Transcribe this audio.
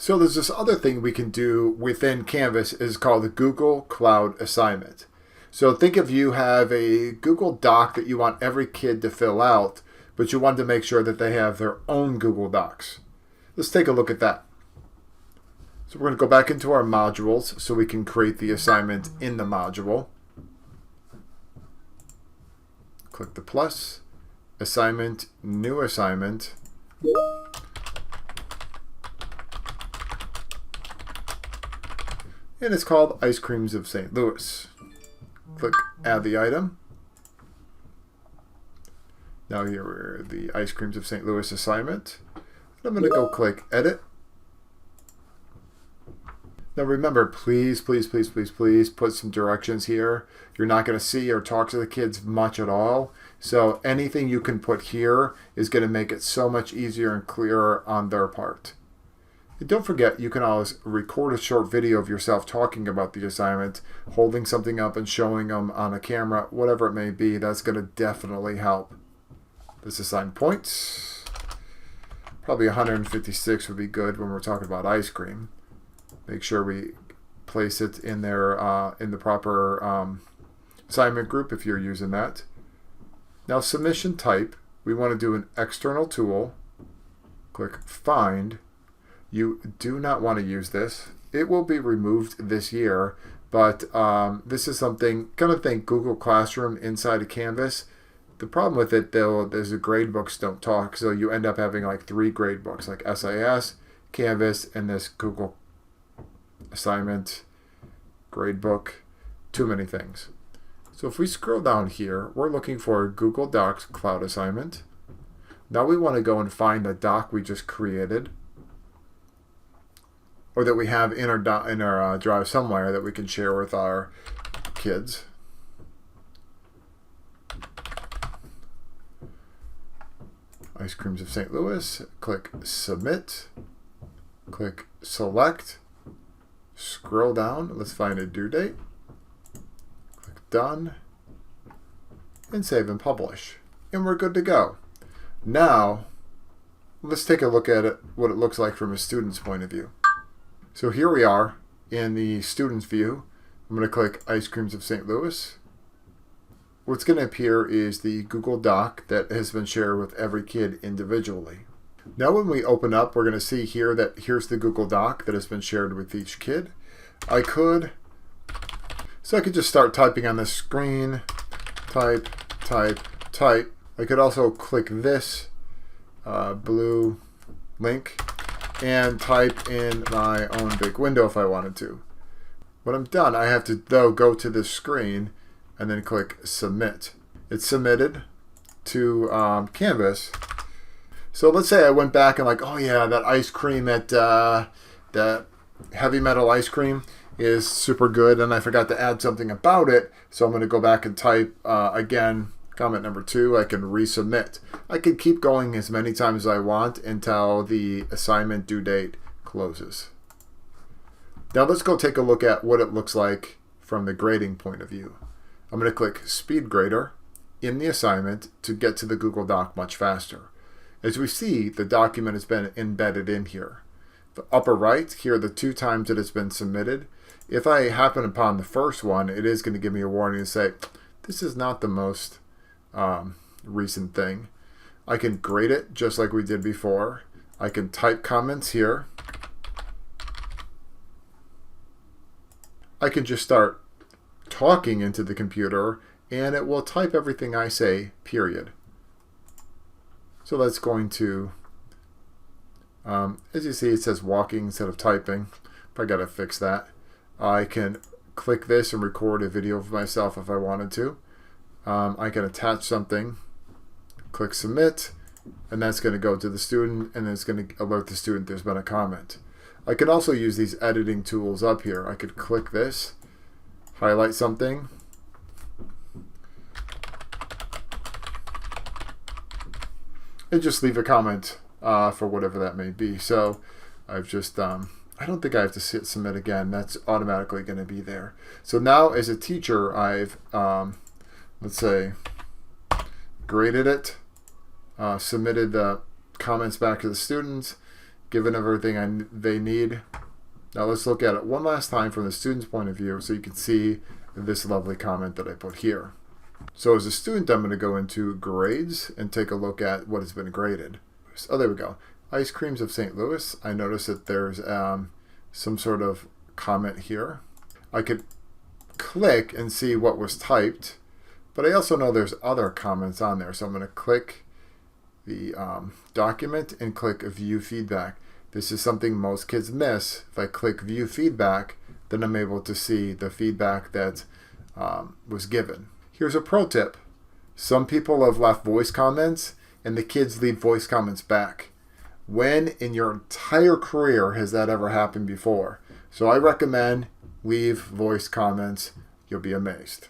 So there's this other thing we can do within Canvas is called the Google Cloud Assignment. So think if you have a Google Doc that you want every kid to fill out, but you want to make sure that they have their own Google Docs. Let's take a look at that. So we're going to go back into our modules so we can create the assignment in the module. Click the plus, assignment, new assignment. And it's called Ice Creams of St. Louis. Click add the item. Now here are the Ice Creams of St. Louis assignment. I'm going to go click edit. Now remember, please put some directions here. You're not going to see or talk to the kids much at all. So anything you can put here is going to make it so much easier and clearer on their part. And don't forget, you can always record a short video of yourself talking about the assignment, holding something up and showing them on a camera, whatever it may be. That's going to definitely help. Let's assign points. Probably 156 would be good when we're talking about ice cream. Make sure we place it in there in the proper assignment group if you're using that. Now submission type, we want to do an external tool. Click find. You do not want to use this. It will be removed this year, but this is something, kind of think Google Classroom inside of Canvas. The problem with it though is the gradebooks don't talk, so you end up having like 3 gradebooks, like SIS, Canvas, and this Google assignment, gradebook, too many things. So if we scroll down here, we're looking for Google Docs Cloud Assignment. Now we want to go and find the doc we just created, or that we have in our drive somewhere that we can share with our kids. Ice Creams of St. Louis. Click Submit. Click Select. Scroll down. Let's find a due date. Click Done. And save and publish. And we're good to go. Now, let's take a look at it, what it looks like from a student's point of view. So here we are in the student's view. I'm going to click Ice Creams of St. Louis. What's going to appear is the Google Doc that has been shared with every kid individually. Now when we open up, we're going to see here that here's the Google Doc that has been shared with each kid. I could just start typing on the screen, type. I could also click this blue link and type in my own big window if I wanted to. When I'm done, I have to though go to this screen and then click Submit. It's submitted to Canvas. So let's say I went back and like, oh yeah, that ice cream at that Heavy Metal ice cream is super good, and I forgot to add something about it. So I'm going to go back and type again, comment number 2. I can resubmit. I can keep going as many times as I want until the assignment due date closes. Now let's go take a look at what it looks like from the grading point of view. I'm going to click Speed Grader in the assignment to get to the Google Doc much faster. As we see, the document has been embedded in here. The upper right, here are the 2 times that it's been submitted. If I happen upon the first one, it is going to give me a warning and say, this is not the most recent thing. I can grade it just like we did before. I can type comments here. I can just start talking into the computer and it will type everything I say, period. So that's going to, as you see, it says walking instead of typing. I got to fix that. I can click this and record a video of myself if I wanted to. I can attach something, click Submit, and that's going to go to the student, and it's going to alert the student there's been a comment. I can also use these editing tools up here. I could click this, highlight something, and just leave a comment for whatever that may be. So I've just, I don't think I have to submit again. That's automatically going to be there. So now as a teacher, I've, let's say, graded it, submitted the comments back to the students, given everything they need. Now let's look at it one last time from the student's point of view so you can see this lovely comment that I put here. So as a student, I'm going to go into grades and take a look at what has been graded. Oh, there we go. Ice Creams of St. Louis. I notice that there's some sort of comment here. I could click and see what was typed, but I also know there's other comments on there. So I'm going to click the document and click View Feedback. This is something most kids miss. If I click View Feedback, then I'm able to see the feedback that was given. Here's a pro tip. Some people have left voice comments and the kids leave voice comments back. When in your entire career has that ever happened before? So I recommend leave voice comments. You'll be amazed.